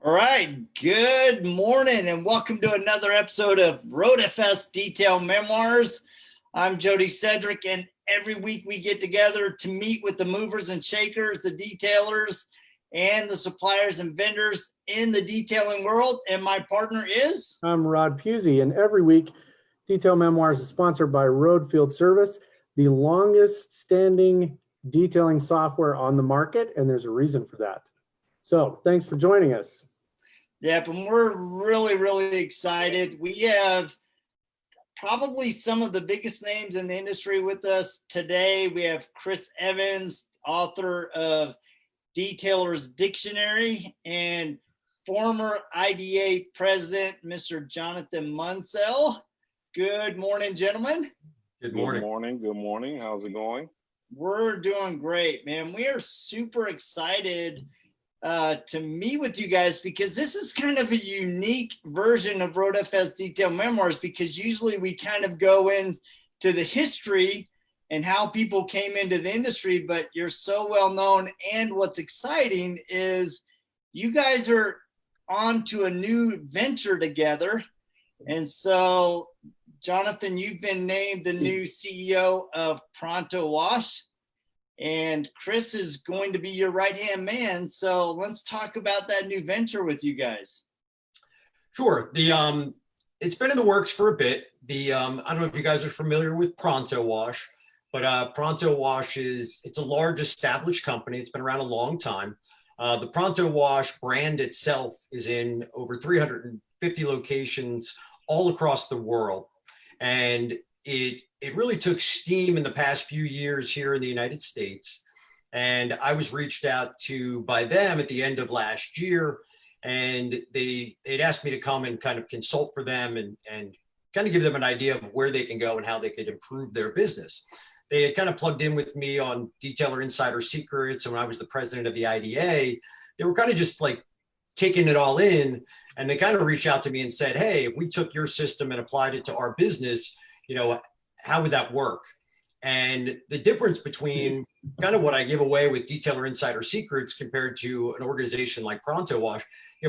All right, good morning and welcome to another episode of RoadFS Detail Memoirs. I'm Jody Cedric, and every week we get together to meet with the movers and shakers, the detailers, and the suppliers and vendors in the detailing world. And my partner is? I'm Rod Pusey, and every week Detail Memoirs is sponsored by Road Field Service, the longest standing detailing software on the market, and there's a reason for that. So thanks for joining us. Yep, and we're really excited. We have probably some of the biggest names in the industry with us today. We have Chris Evans, author of Detailer's Dictionary, and former IDA president, Mr. Jonathan Munsell. Good morning, gentlemen. Good morning. Good morning. How's it going? We're doing great, man. We are super excited to meet with you guys because this is kind of a unique version of RoadFS Detail Memoirs, because usually we kind of go into the history and how people came into the industry, but you're so well known. And what's exciting is you guys are on to a new venture together. And so, Jonathan, you've been named the new CEO of Pronto Wash, and Chris is going to be your right-hand man. So let's talk about that new venture with you guys. Sure. It's been in the works for a bit. I don't know if you guys are familiar with Pronto Wash, but Pronto Wash it's a large established company. It's been around a long time. The Pronto Wash brand itself is in over 350 locations all across the world. And it really took steam in the past few years here in the United States. And I was reached out to by them at the end of last year. And they'd asked me to come and kind of consult for them and kind of give them an idea of where they can go and how they could improve their business. They had kind of plugged in with me on Detailer Insider Secrets. And when I was the president of the IDA, they were kind of just like taking it all in. And they kind of reached out to me and said, hey, if we took your system and applied it to our business, how would that work? And the difference between kind of what I give away with Detailer Insider Secrets compared to an organization like Pronto Wash,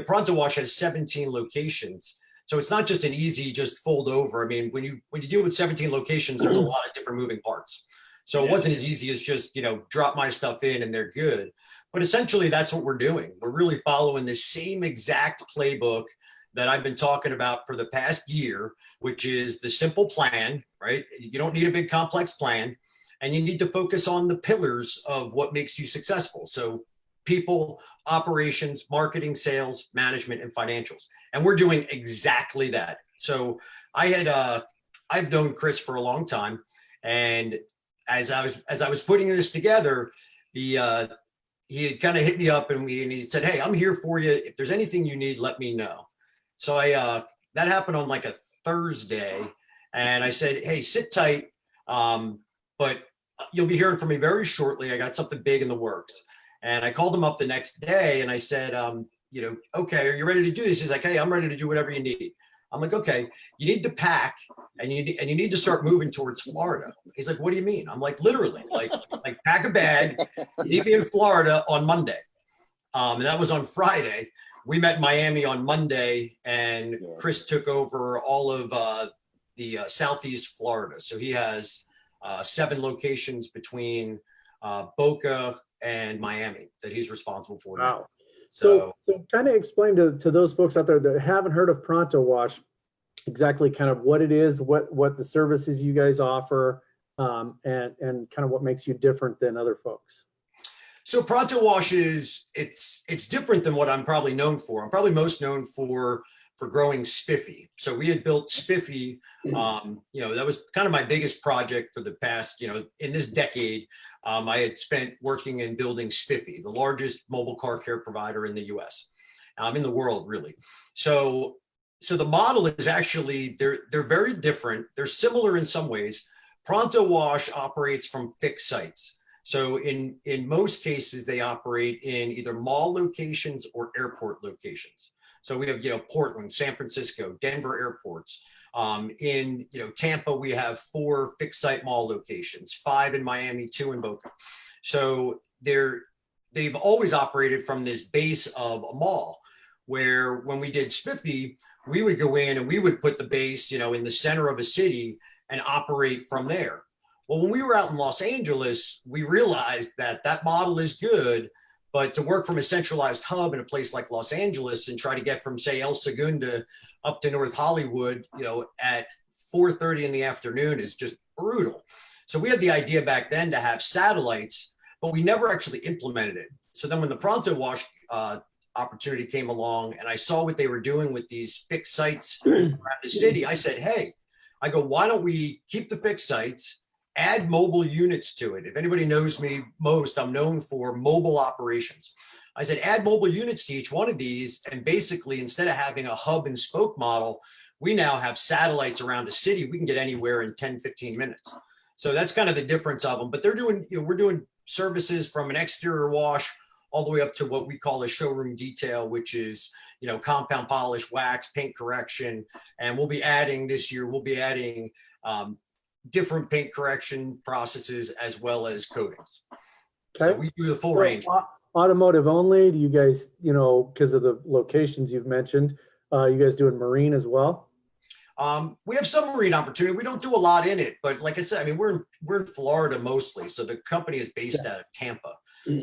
Pronto Wash has 17 locations. So it's not just an easy, just fold over. I mean, when you deal with 17 locations, there's a lot of different moving parts. So it wasn't as easy as just, drop my stuff in and they're good. But essentially that's what we're doing. We're really following the same exact playbook that I've been talking about for the past year, which is the simple plan, right? You don't need a big complex plan, and you need to focus on the pillars of what makes you successful. So people, operations, marketing, sales, management, and financials. And we're doing exactly that. So I've known Chris for a long time. And as I was putting this together, he had kind of hit me up and he said, hey, I'm here for you. If there's anything you need, let me know. So that happened on like a Thursday, and I said, hey, sit tight, but you'll be hearing from me very shortly. I got something big in the works. And I called him up the next day and I said, okay, are you ready to do this? He's like, hey, I'm ready to do whatever you need. I'm like, okay, you need to pack and you need to start moving towards Florida. He's like, what do you mean? I'm like, literally, like pack a bag. You need to be in Florida on Monday. And that was on Friday. We met in Miami on Monday, and Chris took over all of the Southeast Florida. So he has 7 locations between Boca and Miami that he's responsible for. Wow. So kind of explain to those folks out there that haven't heard of Pronto Wash exactly kind of what it is, what the services you guys offer, and kind of what makes you different than other folks. So Pronto Wash it's different than what I'm probably known for. I'm probably most known for growing Spiffy. So we had built Spiffy. That was kind of my biggest project for the past, in this decade. I had spent working and building Spiffy, the largest mobile car care provider in the U.S., in the world, really. So the model is actually they're very different. They're similar in some ways. Pronto Wash operates from fixed sites. So in most cases, they operate in either mall locations or airport locations. So we have, Portland, San Francisco, Denver airports. In Tampa, we have 4 fixed site mall locations, 5 in Miami, 2 in Boca. So they've always operated from this base of a mall. where when we did Spiffy, we would go in and we would put the base, in the center of a city and operate from there. Well, when we were out in Los Angeles, we realized that that model is good, but to work from a centralized hub in a place like Los Angeles and try to get from, say, El Segundo up to North Hollywood, at 4:30 in the afternoon is just brutal. So we had the idea back then to have satellites, but we never actually implemented it. So then when the Pronto Wash opportunity came along and I saw what they were doing with these fixed sites around the city, I said, hey, why don't we keep the fixed sites, add mobile units to it? If anybody knows me most, I'm known for mobile operations. I said, add mobile units to each one of these. And basically, instead of having a hub and spoke model, we now have satellites around a city. We can get anywhere in 10, 15 minutes. So that's kind of the difference of them. But they're doing, we're doing services from an exterior wash all the way up to what we call a showroom detail, which is, compound polish, wax, paint correction. And we'll be adding this year, different paint correction processes as well as coatings. Okay. So we do the full range. Automotive only? Do you guys, because of the locations you've mentioned, you guys doing marine as well? We have some marine opportunity. We don't do a lot in it, but like I said, we're in Florida mostly. So the company is based out of Tampa.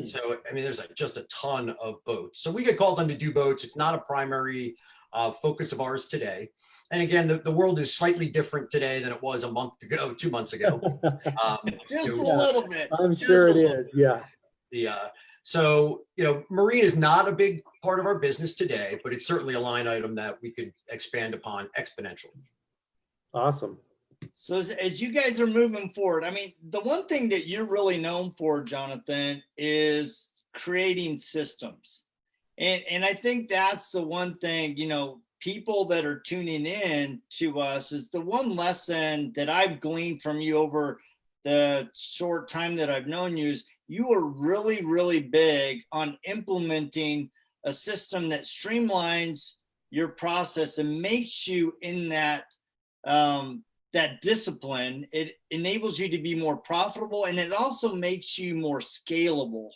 So, there's just a ton of boats. So we get called on to do boats. It's not a primary focus of ours today. And again, the world is slightly different today than it was a month ago, 2 months ago. Just a little bit. I'm sure it is. Yeah. So, marine is not a big part of our business today, but it's certainly a line item that we could expand upon exponentially. Awesome. So as you guys are moving forward, the one thing that you're really known for, Jonathan, is creating systems. And I think that's the one thing, people that are tuning in to us is the one lesson that I've gleaned from you over the short time that I've known you is you are really, really big on implementing a system that streamlines your process and makes you in that discipline. It enables you to be more profitable and it also makes you more scalable.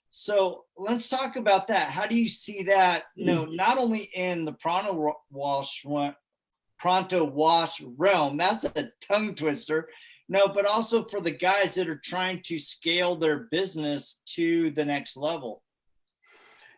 So let's talk about that. How do you see that, not only in the Pronto Wash realm, that's a tongue twister, but also for the guys that are trying to scale their business to the next level?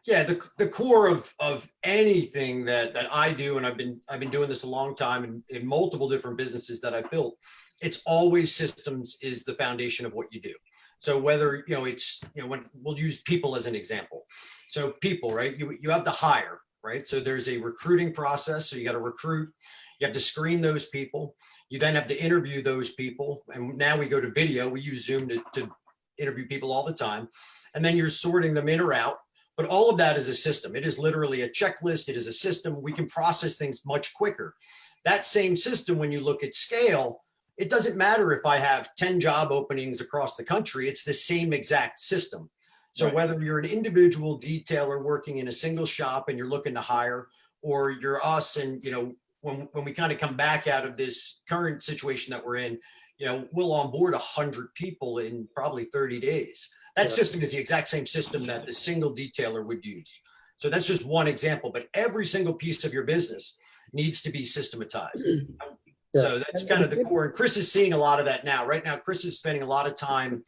Yeah, the core of anything that I do, and I've been doing this a long time in multiple different businesses that I've built, it's always systems is the foundation of what you do. So whether, when we'll use people as an example. So people, right? You have to hire, right? So there's a recruiting process. So you got to recruit, you have to screen those people. You then have to interview those people. And now we go to video. We use Zoom to interview people all the time. And then you're sorting them in or out. But all of that is a system. It is literally a checklist. It is a system. We can process things much quicker. That same system, when you look at scale, it doesn't matter if I have 10 job openings across the country. It's the same exact system. So Right. Whether you're an individual detailer working in a single shop and you're looking to hire, or you're us and, when we kind of come back out of this current situation that we're in, we'll onboard 100 people in probably 30 days. That system is the exact same system that the single detailer would use. So that's just one example, but every single piece of your business needs to be systematized. So that's kind of the core. And Chris is seeing a lot of that now. Right now, Chris is spending a lot of time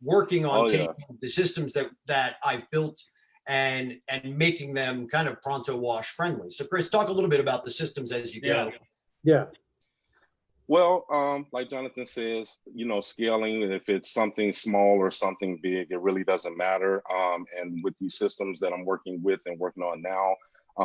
working on taking the systems that I've built and making them kind of Pronto Wash friendly. So Chris, talk a little bit about the systems as you go. Yeah. Well, like Jonathan says, scaling, if it's something small or something big, it really doesn't matter. And with these systems that I'm working with and working on now,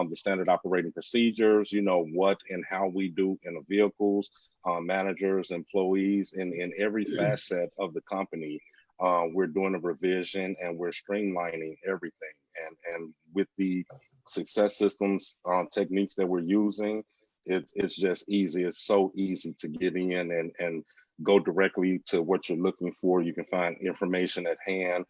the standard operating procedures, what and how we do in the vehicles, managers, employees, in every facet of the company, we're doing a revision and we're streamlining everything. And with the success systems techniques that we're using, it's just easy. It's so easy to get in and go directly to what you're looking for. You can find information at hand.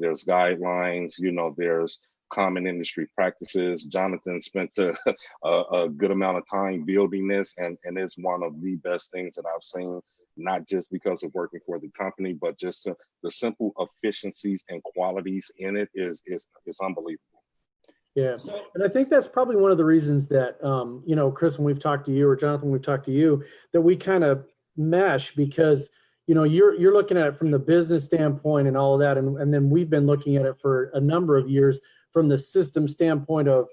There's guidelines, there's common industry practices. Jonathan spent a good amount of time building this, and it's one of the best things that I've seen, not just because of working for the company, but just the simple efficiencies and qualities in it is unbelievable. Yeah. So And I think that's probably one of the reasons that, Chris, when we've talked to you, or Jonathan, when we've talked to you, that we kind of mesh, because, you're looking at it from the business standpoint and all of that. And then we've been looking at it for a number of years from the system standpoint of,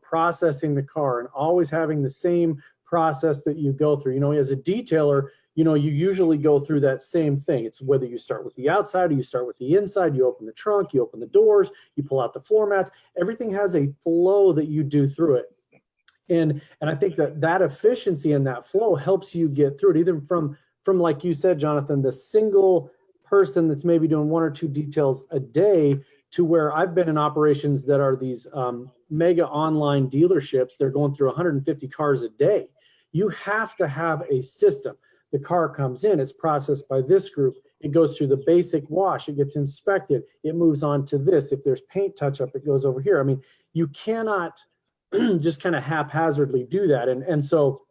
processing the car and always having the same process that you go through. As a detailer, you usually go through that same thing. It's whether you start with the outside or you start with the inside, you open the trunk, you open the doors, you pull out the floor mats. Everything has a flow that you do through it. And I think that efficiency and that flow helps you get through it, either from like you said, Jonathan, the single person that's maybe doing one or two details a day, to where I've been in operations that are these mega online dealerships. They're going through 150 cars a day. You have to have a system. The car comes in, it's processed by this group. It goes through the basic wash. It gets inspected. It moves on to this. If there's paint touch up, it goes over here. I mean, you cannot just kind of haphazardly do that. And so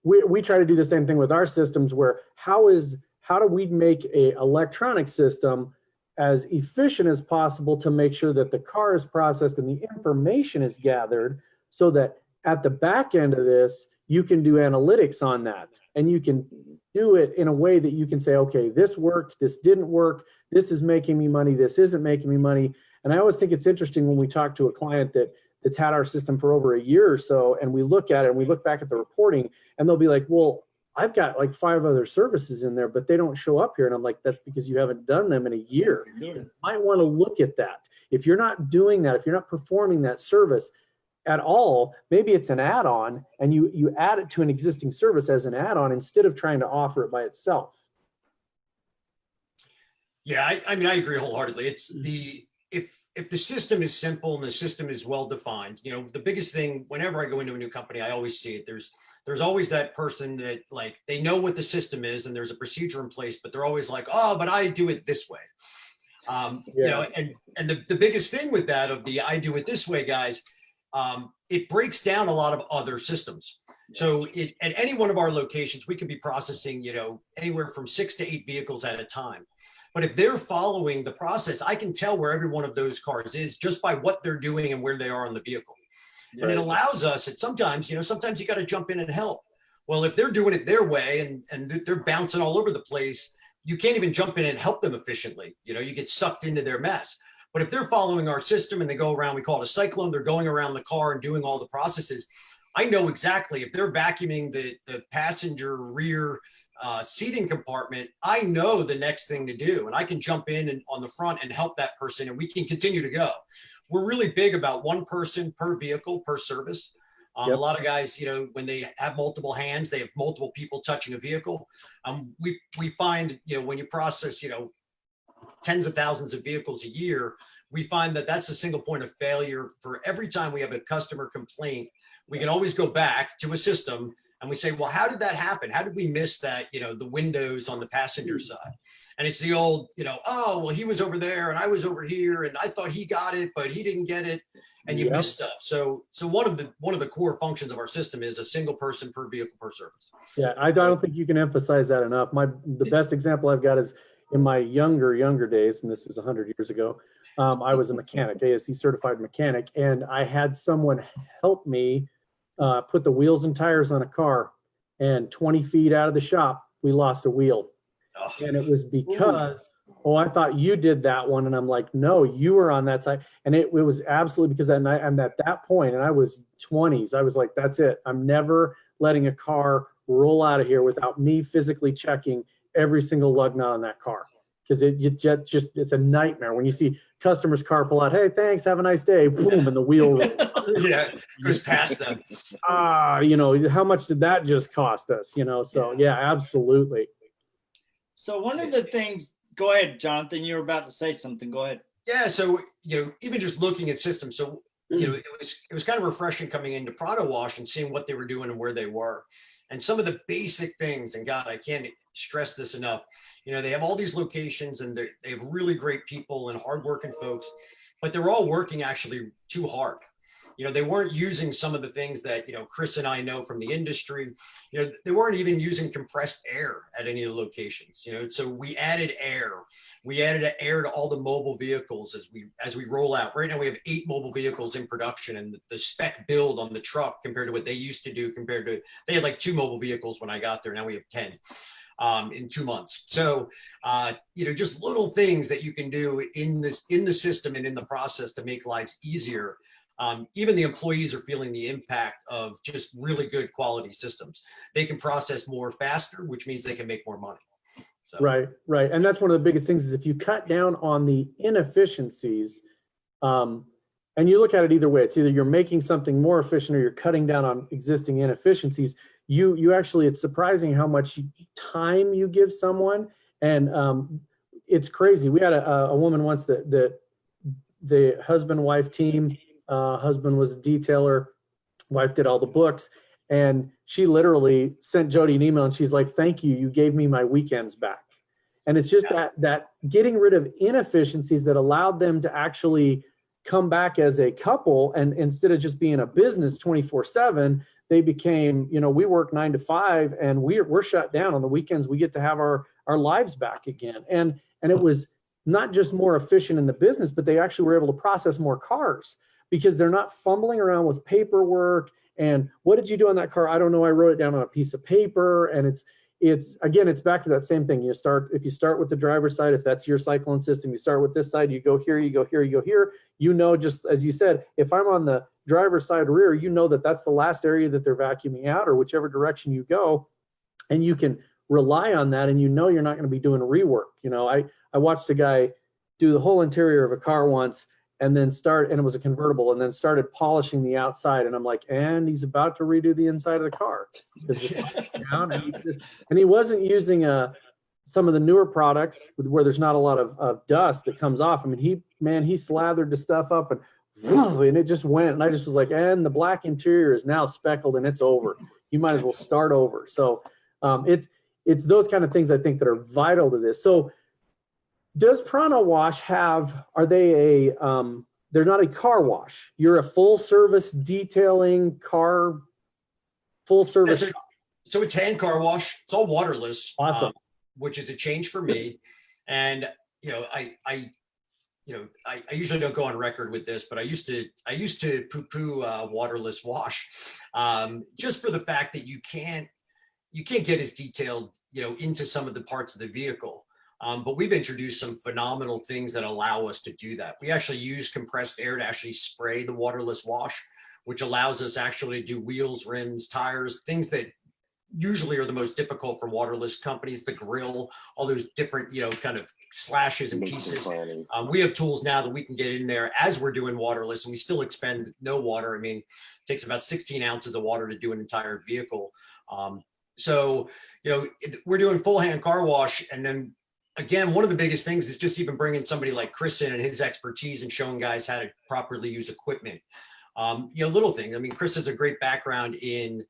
we try to do the same thing with our systems, where how do we make a electronic system as efficient as possible to make sure that the car is processed and the information is gathered, so that at the back end of this, you can do analytics on that, and you can do it in a way that you can say, okay, this worked, this didn't work, this is making me money, this isn't making me money. And I always think it's interesting when we talk to a client that's had our system for over a year or so, and we look at it and we look back at the reporting, and they'll be like, well, I've got like 5 other services in there, but they don't show up here. And I'm like, that's because you haven't done them in a year. You might want to look at that. If you're not doing that, if you're not performing that service at all, maybe it's an add-on, and you add it to an existing service as an add-on instead of trying to offer it by itself. Yeah, I mean, I agree wholeheartedly. It's if the system is simple and the system is well defined, the biggest thing whenever I go into a new company, I always see it. There's always that person that, like, they know what the system is and there's a procedure in place, but they're always like, oh, but I do it this way. And the biggest thing with that, of the I do it this way guys, it breaks down a lot of other systems. So at any one of our locations, we can be processing, anywhere from 6 to 8 vehicles at a time. But if they're following the process, I can tell where every one of those cars is just by what they're doing and where they are on the vehicle. Right. And it allows us, at sometimes you got to jump in and help. Well, if they're doing it their way and they're bouncing all over the place, you can't even jump in and help them efficiently. You get sucked into their mess. But if they're following our system and they go around, we call it a cyclone, they're going around the car and doing all the processes. I know exactly if they're vacuuming the passenger rear seating compartment, I know the next thing to do, and I can jump in and on the front and help that person, and we can continue to go. We're really big about one person per vehicle per service. A lot of guys, when they have multiple hands, they have multiple people touching a vehicle. We find, when you process, tens of thousands of vehicles a year, we find that that's a single point of failure. For every time we have a customer complaint, we can always go back to a system and we say, well, how did that happen? How did we miss that, the windows on the passenger side? And it's the old, oh, well, he was over there and I was over here and I thought he got it, but he didn't get it. And you miss stuff. So one of the core functions of our system is a single person per vehicle per service. Yeah, I don't think you can emphasize that enough. The best example I've got is in my younger days, and this is 100 years ago. I was a mechanic, ASE certified mechanic, and I had someone help me put the wheels and tires on a car, and 20 feet out of the shop, we lost a wheel. Oh. And it was because, I thought you did that one. And I'm like, no, you were on that side. And it was absolutely because I'm at that point, and I was 20s. I was like, that's it. I'm never letting a car roll out of here without me physically checking every single lug nut on that car. Because it's a nightmare when you see customers' car pull out, hey, thanks, have a nice day, boom, and the wheel goes past them. How much did that just cost us? So yeah, absolutely. So one of the things, go ahead, Jonathan, you were about to say something. Go ahead. Yeah. So, even just looking at systems. So, it was kind of refreshing coming into Pronto Wash and seeing what they were doing and where they were. And some of the basic things, and God, I can't stress this enough. They have all these locations and they have really great people and hardworking folks, but they're all working actually too hard. They weren't using some of the things that, Chris and I know from the industry. They weren't even using compressed air at any of the locations, so we added air. We added air to all the mobile vehicles as we roll out. Right now we have 8 mobile vehicles in production, and the spec build on the truck compared to what they used to do, they had like 2 mobile vehicles when I got there. Now we have 10. In 2 months. So, just little things that you can do in the system and in the process to make lives easier. Even the employees are feeling the impact of just really good quality systems. They can process more faster, which means they can make more money. So. Right. And that's one of the biggest things is if you cut down on the inefficiencies, and you look at it either way, it's either you're making something more efficient or you're cutting down on existing inefficiencies. You actually, it's surprising how much time you give someone. And it's crazy. We had a woman once that the husband-wife team, husband was a detailer, wife did all the books. And she literally sent Jody an email and she's like, thank you. You gave me my weekends back. And it's just that getting rid of inefficiencies that allowed them to actually come back as a couple. And instead of just being a business 24/7, they became, we work 9 to 5 and we're shut down on the weekends. We get to have our lives back again. And it was not just more efficient in the business, but they actually were able to process more cars because they're not fumbling around with paperwork. And what did you do on that car? I don't know. I wrote it down on a piece of paper. And it's back to that same thing. If you start with the driver's side, if that's your cyclone system, you start with this side, you go here, you go here, you go here. Just as you said, if I'm on the driver's side rear, that's the last area that they're vacuuming out or whichever direction you go. And you can rely on that and you're not going to be doing rework. I watched a guy do the whole interior of a car once and then and it was a convertible and then started polishing the outside. And I'm like, and he's about to redo the inside of the car. And he wasn't using some of the newer products where there's not a lot of dust that comes off. I mean, he slathered the stuff up and it just went. And I just was like, and the black interior is now speckled and it's over. You might as well start over. So it's those kind of things I think that are vital to this. So does Pronto Wash are they they're not a car wash. You're a full service detailing car, full service. So it's hand car wash. It's all waterless. Awesome. Which is a change for me. And, I usually don't go on record with this, but I used to poo-poo waterless wash, just for the fact that you can't get as detailed, into some of the parts of the vehicle. But we've introduced some phenomenal things that allow us to do that. We actually use compressed air to actually spray the waterless wash, which allows us actually to do wheels, rims, tires, things that usually are the most difficult for waterless companies, the grill, all those different, kind of slashes and pieces. We have tools now that we can get in there as we're doing waterless and we still expend no water. I mean, it takes about 16 ounces of water to do an entire vehicle. So, we're doing full hand car wash. And then again, one of the biggest things is just even bringing somebody like Chris in and his expertise and showing guys how to properly use equipment. Little things. I mean, Chris has a great background in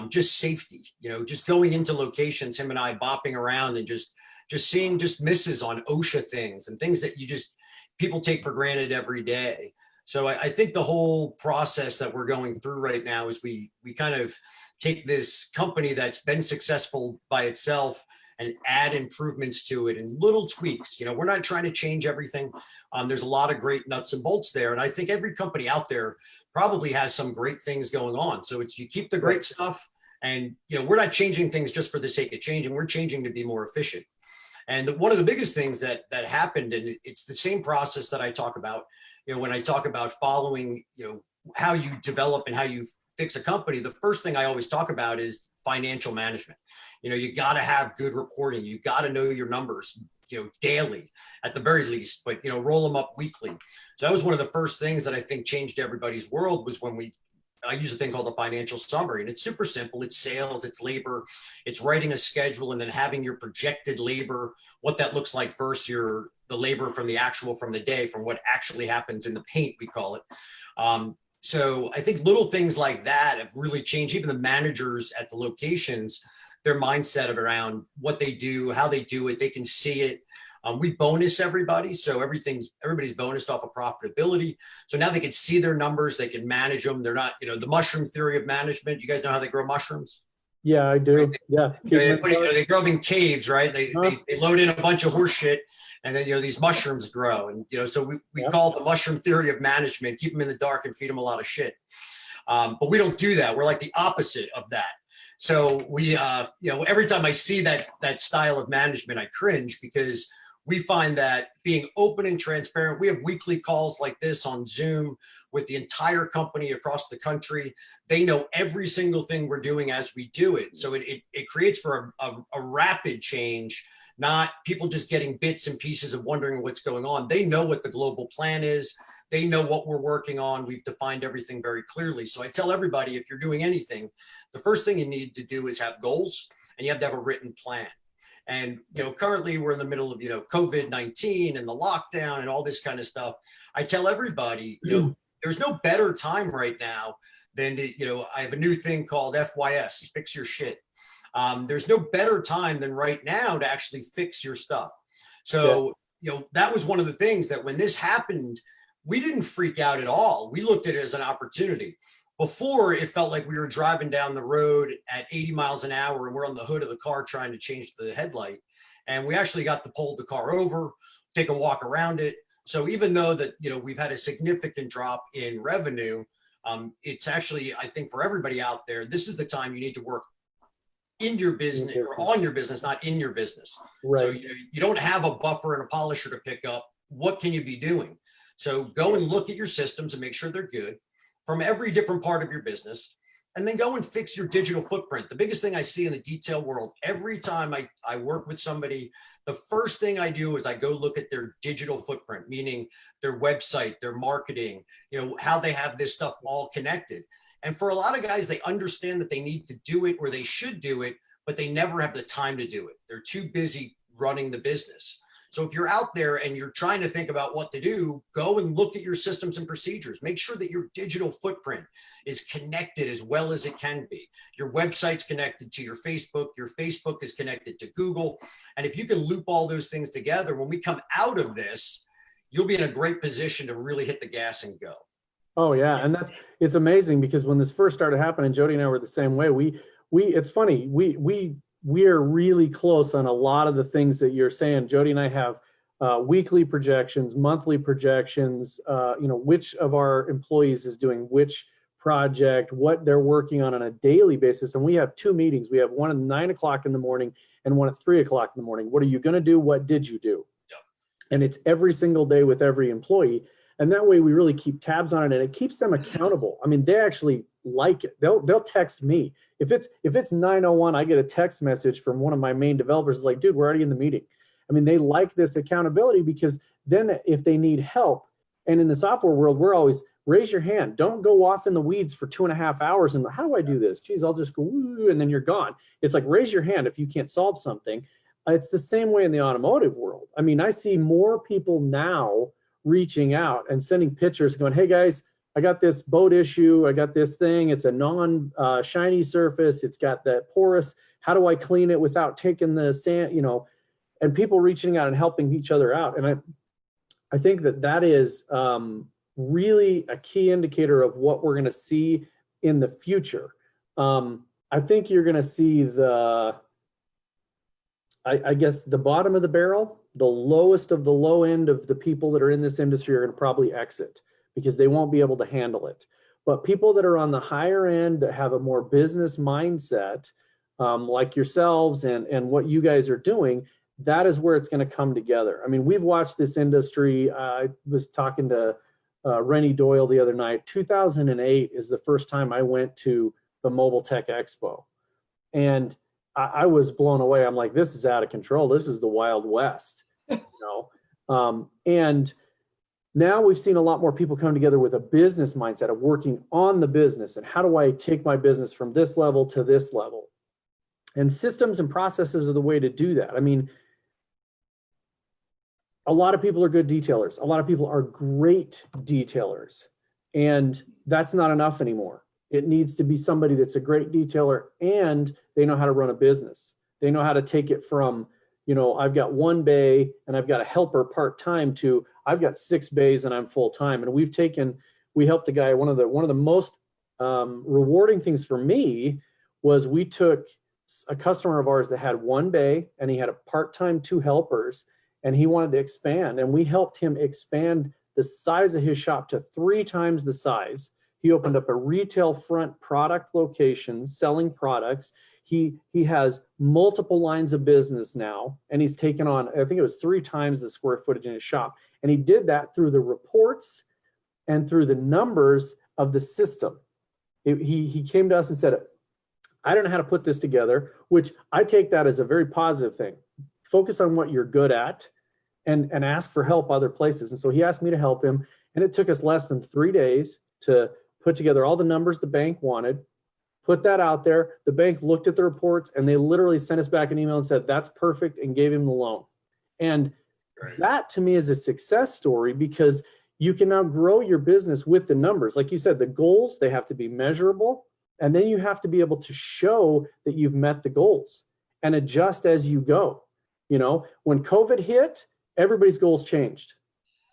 just safety, just going into locations, him and I bopping around and just seeing just misses on OSHA things and things that people take for granted every day. So I think the whole process that we're going through right now is we kind of take this company that's been successful by itself and add improvements to it and little tweaks. We're not trying to change everything. There's a lot of great nuts and bolts there. And I think every company out there probably has some great things going on. So you keep the great stuff and, we're not changing things just for the sake of changing. We're changing to be more efficient. And one of the biggest things that happened, and it's the same process that I talk about, when I talk about following, how you develop and how you fix a company, the first thing I always talk about is financial management. You got to have good reporting. You got to know your numbers, daily at the very least, but, roll them up weekly. So that was one of the first things that I think changed everybody's world was when I use a thing called a financial summary, and it's super simple. It's sales, it's labor, it's writing a schedule, and then having your projected labor, what that looks like versus the labor from the day, from what actually happens in the paint, we call it. So I think little things like that have really changed. Even the managers at the locations, their mindset around what they do, how they do it, they can see it. We bonus everybody, so everybody's bonused off of profitability. So now they can see their numbers, they can manage them. They're not, the mushroom theory of management. You guys know how they grow mushrooms? Yeah, I do. Yeah. They grow them in caves, right? They load in a bunch of horse shit, and then these mushrooms grow, and so we call it the mushroom theory of management. Keep them in the dark and feed them a lot of shit. But we don't do that. We're like the opposite of that. So we, every time I see that style of management, I cringe, because we find that being open and transparent, we have weekly calls like this on Zoom with the entire company across the country. They know every single thing we're doing as we do it. So it creates for a rapid change, not people just getting bits and pieces of wondering what's going on. They know what the global plan is. They know what we're working on. We've defined everything very clearly. So I tell everybody, if you're doing anything, the first thing you need to do is have goals, and you have to have a written plan. And, currently we're in the middle of, COVID-19 and the lockdown and all this kind of stuff. I tell everybody, there's no better time right now than to, I have a new thing called FYS, fix your shit. There's no better time than right now to actually fix your stuff. So, that was one of the things that when this happened, we didn't freak out at all. We looked at it as an opportunity. Before, it felt like we were driving down the road at 80 miles an hour and we're on the hood of the car trying to change the headlight. And we actually got to pull the car over, take a walk around it. So even though that, we've had a significant drop in revenue, it's actually, I think for everybody out there, this is the time you need to work in your business or on your business, not in your business. Right. So you don't have a buffer and a polisher to pick up. What can you be doing? So go and look at your systems and make sure they're good from every different part of your business, and then go and fix your digital footprint. The biggest thing I see in the detail world, every time I work with somebody, the first thing I do is I go look at their digital footprint, meaning their website, their marketing, how they have this stuff all connected. And for a lot of guys, they understand that they need to do it or they should do it, but they never have the time to do it. They're too busy running the business. So if you're out there and you're trying to think about what to do, go and look at your systems and procedures. Make sure that your digital footprint is connected as well as it can be. Your website's connected to your Facebook is connected to Google. And if you can loop all those things together, when we come out of this, you'll be in a great position to really hit the gas and go. Oh yeah. And it's amazing, because when this first started happening, Jody and I were the same way. It's funny. We are really close on a lot of the things that you're saying. Jody and I have weekly projections, monthly projections, which of our employees is doing which project, what they're working on a daily basis. And we have 2 meetings. We have one at 9 o'clock in the morning and one at 3 o'clock in the morning. What are you going to do? What did you do? Yeah. And it's every single day with every employee. And that way we really keep tabs on it, and it keeps them accountable. I mean, they actually like it. They'll text me. If it's 9:01, I get a text message from one of my main developers. It's like, dude, we're already in the meeting. I mean, they like this accountability, because then if they need help, and in the software world, we're always raise your hand. Don't go off in the weeds for 2.5 hours. And how do I do this? Geez, I'll just go, woo, and then you're gone. It's like, raise your hand if you can't solve something. It's the same way in the automotive world. I mean, I see more people now reaching out and sending pictures going, hey guys, I got this boat issue. I got this thing. It's a non-shiny surface. It's got that porous. How do I clean it without taking the sand, and people reaching out and helping each other out. And I think that is really a key indicator of what we're going to see in the future. I think you're going to see I guess the bottom of the barrel, the lowest of the low end of the people that are in this industry are going to probably exit, because they won't be able to handle it. But people that are on the higher end, that have a more business mindset, like yourselves and what you guys are doing, that is where it's going to come together. I mean, we've watched this industry. I was talking to Rennie Doyle the other night. 2008 is the first time I went to the Mobile Tech Expo. And I was blown away. I'm like, this is out of control. This is the Wild West, and now we've seen a lot more people come together with a business mindset of working on the business. And how do I take my business from this level to this level? And systems and processes are the way to do that. I mean, a lot of people are good detailers. A lot of people are great detailers, and that's not enough anymore. It needs to be somebody that's a great detailer and they know how to run a business. They know how to take it from, you know, I've got 1 bay and I've got a helper part-time, to I've got 6 bays and I'm full-time. And we helped a guy. One of the most rewarding things for me was we took a customer of ours that had 1 bay and he had a part-time 2 helpers, and he wanted to expand, and we helped him expand the size of his shop to 3 times the size. He opened up a retail front product location selling products. He has multiple lines of business now, and he's taken on, I think it was 3 times the square footage in his shop. And he did that through the reports and through the numbers of the system. He came to us and said, I don't know how to put this together, which I take that as a very positive thing. Focus on what you're good at and ask for help other places. And so he asked me to help him, and it took us less than 3 days to put together all the numbers the bank wanted, put that out there. The bank looked at the reports, and they literally sent us back an email and said, that's perfect, and gave him the loan. And that to me is a success story, because you can now grow your business with the numbers. Like you said, the goals, they have to be measurable. And then you have to be able to show that you've met the goals and adjust as you go. You know, when COVID hit, everybody's goals changed.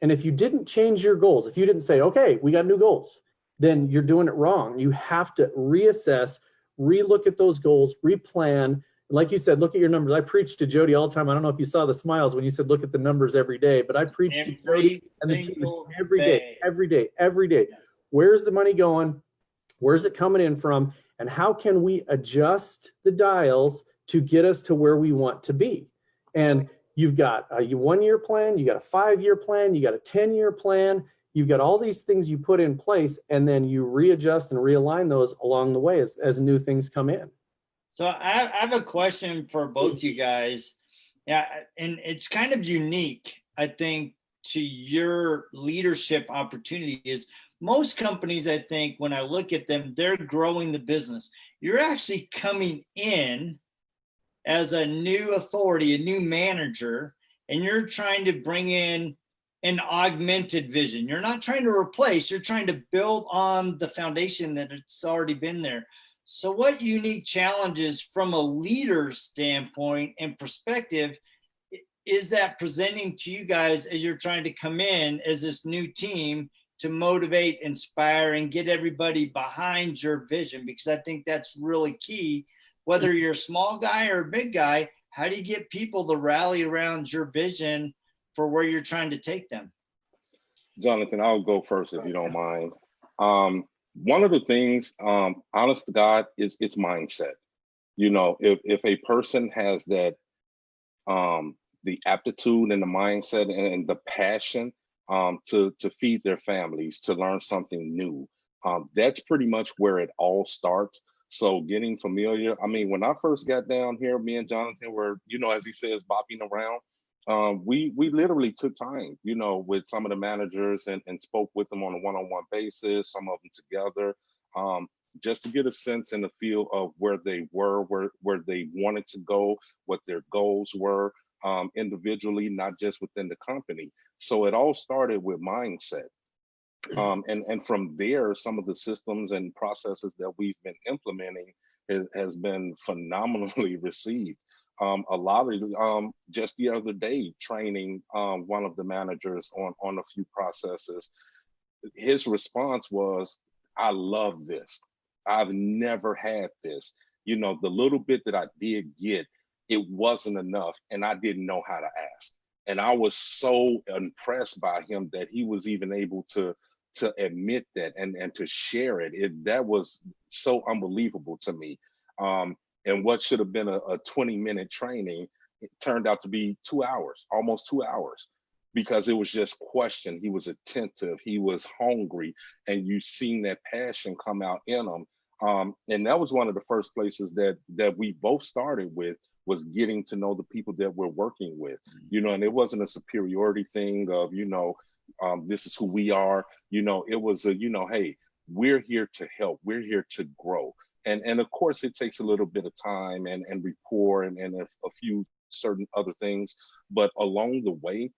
And if you didn't change your goals, if you didn't say, okay, we got new goals, then you're doing it wrong. You have to reassess, relook at those goals, replan. Like you said, look at your numbers. I preach to Jody all the time. I don't know if you saw the smiles when you said, look at the numbers every day, but I preach to Jody and the team every day. Where's the money going? Where's it coming in from? And how can we adjust the dials to get us to where we want to be? And you've got a 1-year plan, you got a 5-year plan, you got a 10-year plan, you've got all these things you put in place, and then you readjust and realign those along the way as new things come in. So I have a question for both you guys. Yeah, and it's kind of unique, I think, to your leadership opportunity. Is most companies, I think, when I look at them, they're growing the business. You're actually coming in as a new authority, a new manager, and you're trying to bring in an augmented vision. You're not trying to replace, you're trying to build on the foundation that it's already been there. So what unique challenges from a leader's standpoint and perspective is that presenting to you guys as you're trying to come in as this new team to motivate, inspire, and get everybody behind your vision? Because I think that's really key. Whether you're a small guy or a big guy, how do you get people to rally around your vision for where you're trying to take them? Jonathan, I'll go first if you don't mind. One of the things, honest to God, is it's mindset. You know, if a person has that, the aptitude and the mindset and the passion to feed their families, to learn something new, that's pretty much where it all starts. So getting familiar. I mean, when I first got down here, me and Jonathan were, you know, as he says, bopping around. We literally took time, you know, with some of the managers and spoke with them on a one-on-one basis, some of them together, just to get a sense and a feel of where they were, where they wanted to go, what their goals were, individually, not just within the company. So it all started with mindset. And from there, some of the systems and processes that we've been implementing has been phenomenally received. A lot of just the other day, training one of the managers on a few processes, his response was, I love this. I've never had this. You know, the little bit that I did get, it wasn't enough, and I didn't know how to ask. And I was so impressed by him that he was even able to admit that and to share it. That was so unbelievable to me. And what should have been a 20-minute training, it turned out to be 2 hours, almost 2 hours, because it was just questioned. He was attentive, he was hungry, and you seen that passion come out in him. And that was one of the first places that we both started with, was getting to know the people that we're working with, you know, and it wasn't a superiority thing of, you know, this is who we are, you know, it was a, you know, hey, we're here to help, we're here to grow. And of course, it takes a little bit of time and rapport and a few certain other things. But along the way,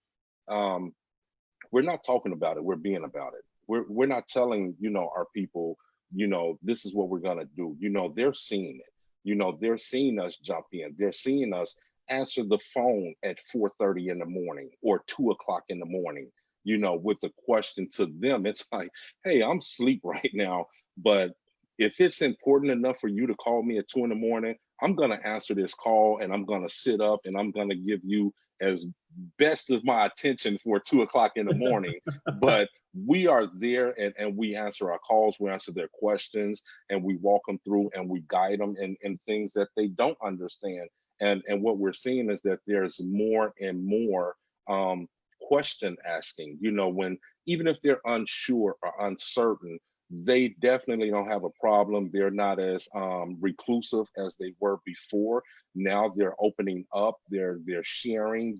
we're not talking about it, we're being about it. We're not telling, you know, our people, you know, this is what we're going to do. You know, they're seeing it. You know, they're seeing us jump in. They're seeing us answer the phone at 4:30 in the morning or 2 o'clock in the morning, with a question to them. It's like, hey, I'm asleep right now, but if it's important enough for you to call me at 2 in the morning, I'm going to answer this call and I'm going to sit up and I'm going to give you as best of my attention for 2 o'clock in the morning. But we are there and we answer our calls, we answer their questions, and we walk them through and we guide them in things that they don't understand. And what we're seeing is that there's more and more question asking, when even if they're unsure or uncertain, they definitely don't have a problem. They're not as reclusive as they were before. Now they're opening up, they're sharing,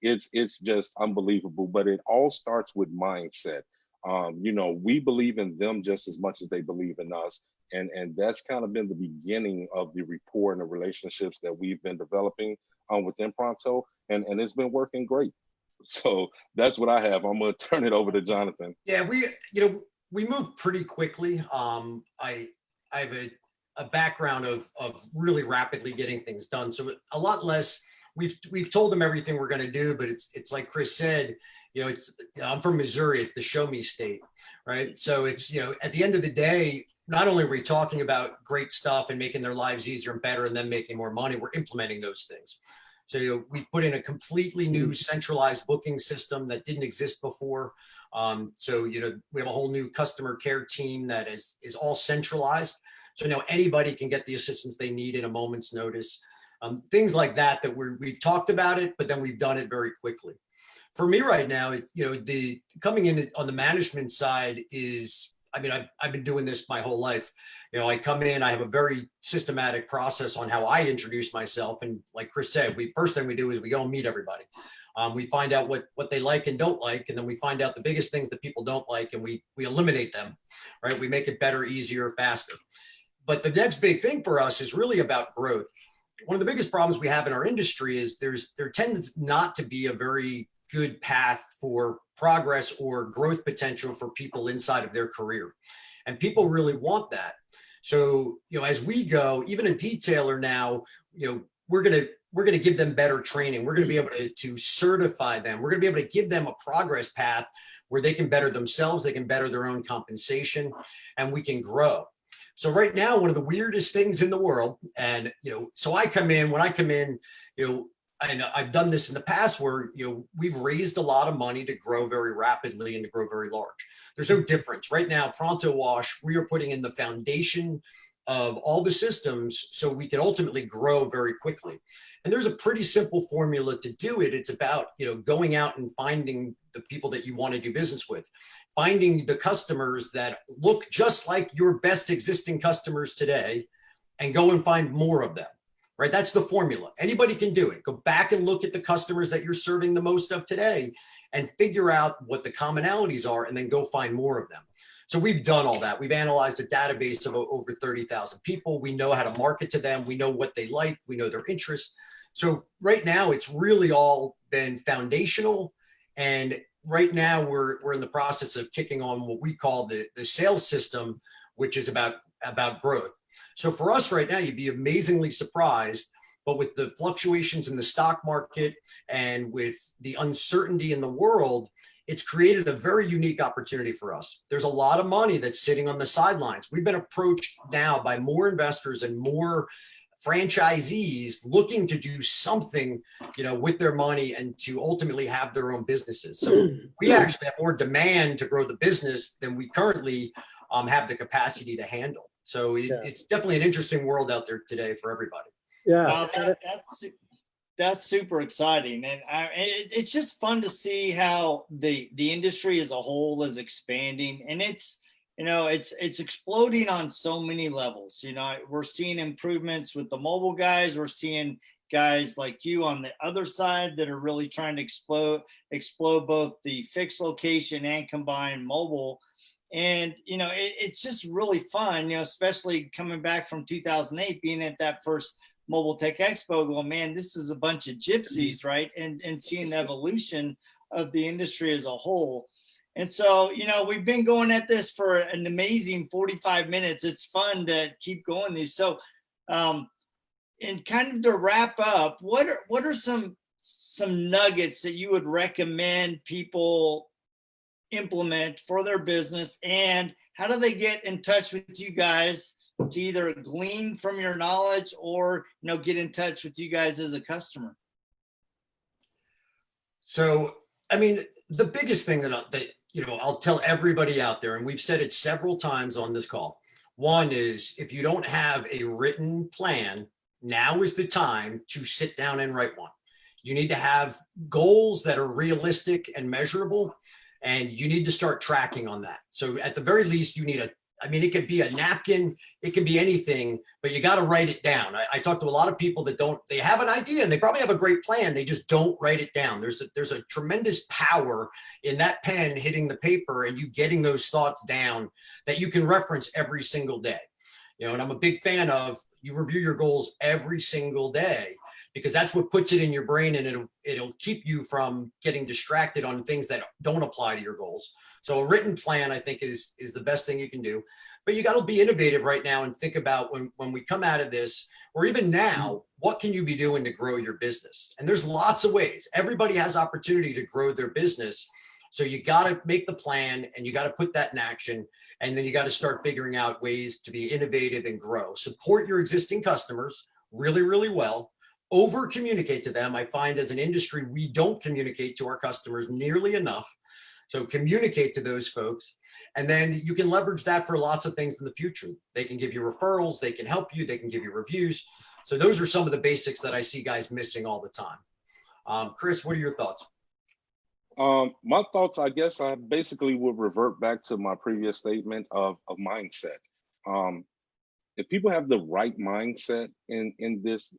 it's just unbelievable. But it all starts with mindset. We believe in them just as much as they believe in us. And that's kind of been the beginning of the rapport and the relationships that we've been developing within Pronto, and it's been working great. So that's what I have. I'm going to turn it over to Jonathan. Yeah, we move pretty quickly. I have a background of really rapidly getting things done. So a lot less, we've told them everything we're going to do, but it's like Chris said, I'm from Missouri, it's the show me state, right? So it's, at the end of the day, not only are we talking about great stuff and making their lives easier and better and then making more money, we're implementing those things. So we put in a completely new centralized booking system that didn't exist before. So we have a whole new customer care team that is all centralized. So now anybody can get the assistance they need in a moment's notice. Things like that we've talked about it, but then we've done it very quickly. For me right now, the coming in on the management side is, I've been doing this my whole life. I come in, I have a very systematic process on how I introduce myself. And like Chris said, first thing we do is we go and meet everybody. We find out what they like and don't like. And then we find out the biggest things that people don't like and we eliminate them, right? We make it better, easier, faster. But the next big thing for us is really about growth. One of the biggest problems we have in our industry is there tends not to be a very good path for progress or growth potential for people inside of their career. And people really want that. So, as we go, even a detailer now, we're going to give them better training. We're going to be able to certify them. We're going to be able to give them a progress path where they can better themselves, they can better their own compensation, and we can grow. So right now, one of the weirdest things in the world, and, so when I come in, and I've done this in the past where, we've raised a lot of money to grow very rapidly and to grow very large. There's no difference. Right now, Pronto Wash, we are putting in the foundation of all the systems so we can ultimately grow very quickly. And there's a pretty simple formula to do it. It's about, going out and finding the people that you want to do business with, finding the customers that look just like your best existing customers today, and go and find more of them. Right? That's the formula. Anybody can do it. Go back and look at the customers that you're serving the most of today and figure out what the commonalities are and then go find more of them. So we've done all that. We've analyzed a database of over 30,000 people. We know how to market to them. We know what they like. We know their interests. So right now it's really all been foundational. And right now we're in the process of kicking on what we call the sales system, which is about growth. So for us right now, you'd be amazingly surprised, but with the fluctuations in the stock market and with the uncertainty in the world, it's created a very unique opportunity for us. There's a lot of money that's sitting on the sidelines. We've been approached now by more investors and more franchisees looking to do something, with their money and to ultimately have their own businesses. So we actually have more demand to grow the business than we currently have the capacity to handle. So it's definitely an interesting world out there today for everybody. Yeah. Wow, that's super exciting. And it's just fun to see how the industry as a whole is expanding, and it's exploding on so many levels. We're seeing improvements with the mobile guys. We're seeing guys like you on the other side that are really trying to explode both the fixed location and combined mobile. And, it's just really fun, especially coming back from 2008, being at that first Mobile Tech Expo, going, man, this is a bunch of gypsies, right? And seeing the evolution of the industry as a whole. And so, we've been going at this for an amazing 45 minutes. It's fun to keep going these. So and kind of to wrap up, what are some nuggets that you would recommend people implement for their business, and how do they get in touch with you guys to either glean from your knowledge or get in touch with you guys as a customer? So, I mean, the biggest thing that I'll tell everybody out there, and we've said it several times on this call. One is, if you don't have a written plan, now is the time to sit down and write one. You need to have goals that are realistic and measurable, and you need to start tracking on that. So at the very least, you need it could be a napkin, it can be anything, but you got to write it down. I talk to a lot of people that they have an idea and they probably have a great plan. They just don't write it down. There's a tremendous power in that pen hitting the paper and you getting those thoughts down that you can reference every single day. And I'm a big fan of, you review your goals every single day, because that's what puts it in your brain, and it'll keep you from getting distracted on things that don't apply to your goals. So a written plan, I think, is the best thing you can do. But you got to be innovative right now and think about when we come out of this, or even now, what can you be doing to grow your business? And there's lots of ways. Everybody has opportunity to grow their business. So you got to make the plan and you got to put that in action. And then you got to start figuring out ways to be innovative and grow. Support your existing customers really, really well. Over communicate to them. I find as an industry, we don't communicate to our customers nearly enough. So communicate to those folks, and then you can leverage that for lots of things in the future. They can give you referrals, they can help you, they can give you reviews. So those are some of the basics that I see guys missing all the time. Chris, what are your thoughts? My thoughts, I guess I basically would revert back to my previous statement of mindset. If people have the right mindset in this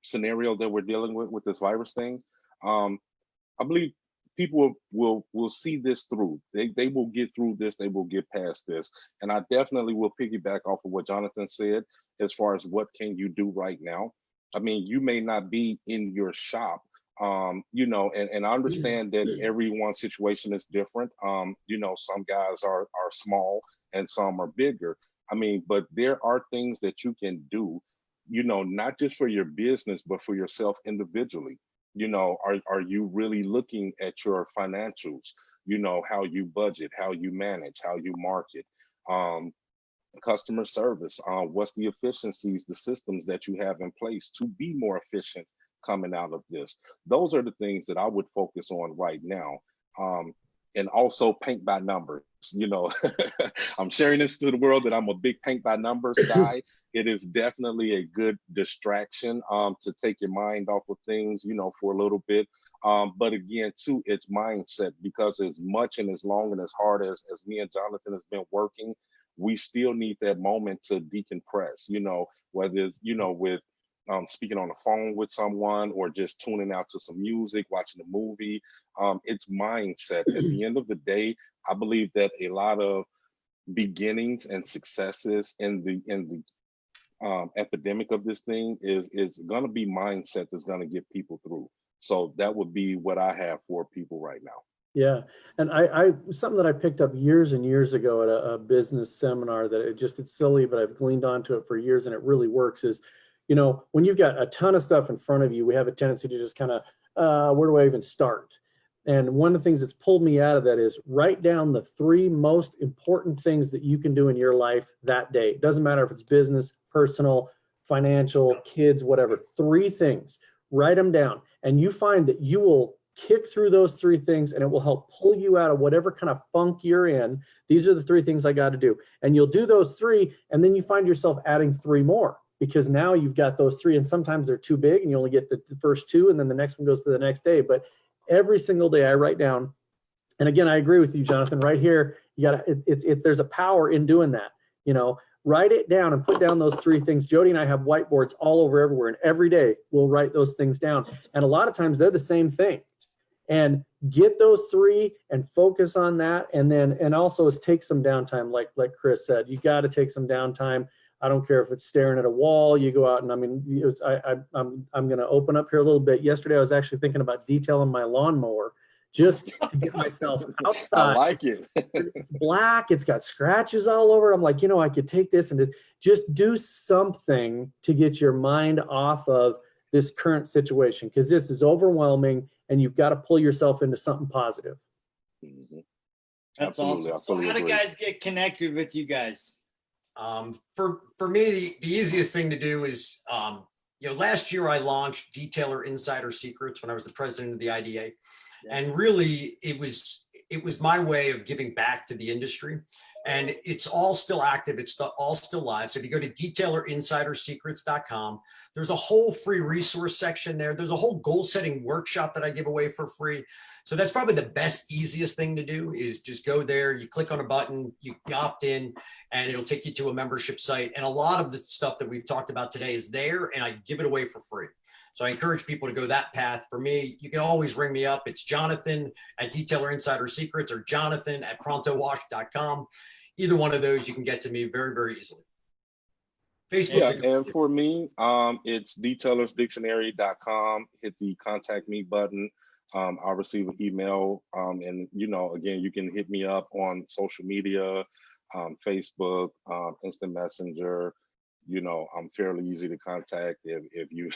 scenario that we're dealing with this virus thing, I believe people will see this through. They will get through this. They will get past this. And I definitely will piggyback off of what Jonathan said as far as what can you do right now. I mean, you may not be in your shop, and I understand that everyone's situation is different. Some guys are small and some are bigger. I mean, but there are things that you can do, not just for your business, but for yourself individually. Are you really looking at your financials? How you budget, how you manage, how you market, customer service, what's the efficiencies, the systems that you have in place to be more efficient coming out of this. Those are the things that I would focus on right now. And also paint by numbers. I'm sharing this to the world that I'm a big paint by numbers guy. It is definitely a good distraction to take your mind off of things, for a little bit. But again, too, it's mindset, because as much and as long and as hard as me and Jonathan has been working, we still need that moment to decompress, whether it's, with speaking on the phone with someone or just tuning out to some music, watching a movie. It's mindset. At the end of the day, I believe that a lot of beginnings and successes in the epidemic of this thing is going to be mindset that's going to get people through. So that would be what I have for people right now. Yeah. And I something that I picked up years and years ago at a business seminar that it's silly, but I've gleaned onto it for years and it really works is, when you've got a ton of stuff in front of you, we have a tendency to just kind of, where do I even start? And one of the things that's pulled me out of that is write down the 3 most important things that you can do in your life that day. It doesn't matter if it's business, personal, financial, kids, whatever. 3 things, write them down. And you find that you will kick through those 3 things and it will help pull you out of whatever kind of funk you're in. These are the 3 things I got to do. And you'll do those 3, and then you find yourself adding 3 more. Because now you've got those 3, and sometimes they're too big and you only get the first 2 and then the next one goes to the next day. But every single day I write down, and again, I agree with you, Jonathan, right here, you gotta, there's a power in doing that. Write it down and put down those 3 things. Jody and I have whiteboards all over everywhere, and every day we'll write those things down. And a lot of times they're the same thing. And get those 3 and focus on that. And also is take some downtime, like Chris said. You got to take some downtime. I don't care if it's staring at a wall. You go out and I'm going to open up here a little bit. Yesterday, I was actually thinking about detailing my lawnmower just to get myself I outside. like it. It's black, it's got scratches all over. I'm like, I could take this and just do something to get your mind off of this current situation, because this is overwhelming and you've got to pull yourself into something positive. Mhm. That's Absolutely, awesome. I So fully how do agree. guys get connected with you guys? For me, the easiest thing to do is, last year I launched Detailer Insider Secrets when I was the president of the IDA. And really it was my way of giving back to the industry, and it's all still active. It's all still live. So if you go to detailerinsidersecrets.com, there's a whole free resource section there. There's a whole goal setting workshop that I give away for free. So that's probably the best, easiest thing to do is just go there, you click on a button, you opt in, and it'll take you to a membership site. And a lot of the stuff that we've talked about today is there, and I give it away for free. So I encourage people to go that path. For me, you can always ring me up. It's Jonathan at Detailer Insider Secrets or Jonathan at ProntoWash.com. Either one of those, you can get to me very, very easily. Yeah, Facebook. and for me, it's detailersdictionary.com. Hit the contact me button. I'll receive an email. And, again, you can hit me up on social media, Facebook, Instant Messenger. I'm fairly easy to contact. If you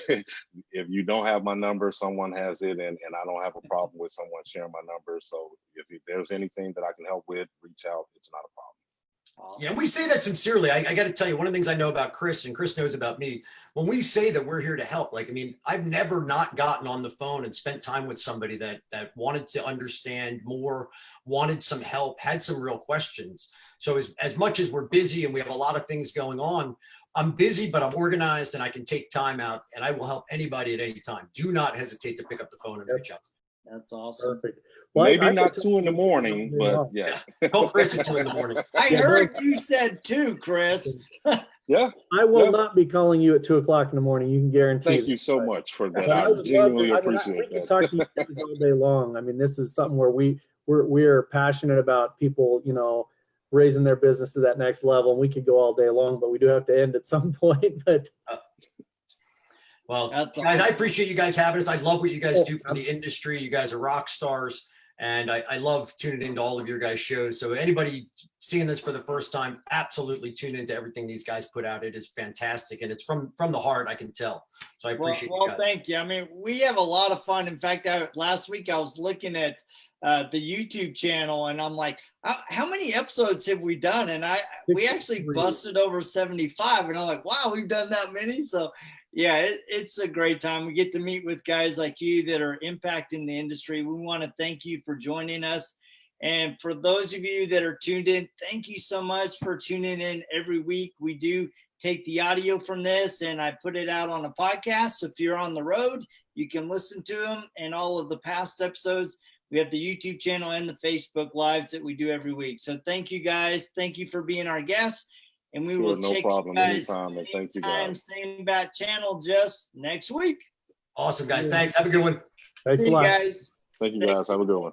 if you don't have my number, someone has it, and I don't have a problem with someone sharing my number. So if there's anything that I can help with, reach out. It's not a problem. Awesome. Yeah, we say that sincerely. I got to tell you, one of the things I know about Chris, and Chris knows about me, when we say that we're here to help, I've never not gotten on the phone and spent time with somebody that wanted to understand more, wanted some help, had some real questions. So as much as we're busy and we have a lot of things going on, I'm busy, but I'm organized and I can take time out, and I will help anybody at any time. Do not hesitate to pick up the phone and reach out. That's awesome. Perfect. Maybe I not could 2 in the morning, but yeah. yes. Call Chris at 2 in the morning. I Yeah, heard you said 2, Chris. Yeah. I will Yeah. not be calling you at 2 o'clock in the morning. You can guarantee. Thank that. you so much for that. But I I would love genuinely to. appreciate we could that. talk to you guys all day long. This is something where we're passionate about people, raising their business to that next level. And we could go all day long, but we do have to end at some point. But well, That's guys, I awesome. appreciate you guys having us. I love what you guys do for the industry. You guys are rock stars. And I love tuning into all of your guys' shows. So anybody seeing this for the first time, absolutely tune into everything these guys put out. It is fantastic. And it's from the heart, I can tell. So I appreciate you guys. Thank you. We have a lot of fun. In fact, last week I was looking at the YouTube channel and I'm like, how many episodes have we done? And we actually busted over 75 and I'm like, wow, we've done that many. So yeah, it's a great time. We get to meet with guys like you that are impacting the industry. We want to thank you for joining us. And for those of you that are tuned in, thank you so much for tuning in every week. We do take the audio from this and I put it out on a podcast. So if you're on the road, you can listen to them and all of the past episodes. We have the YouTube channel and the Facebook Lives that we do every week. So thank you guys. Thank you for being our guests. And we will check you guys anytime. And thank you guys. Same bat channel just next week. Awesome, guys. Thanks. Have a good one. thanks See a you lot. guys. Thank you guys. Have a good one.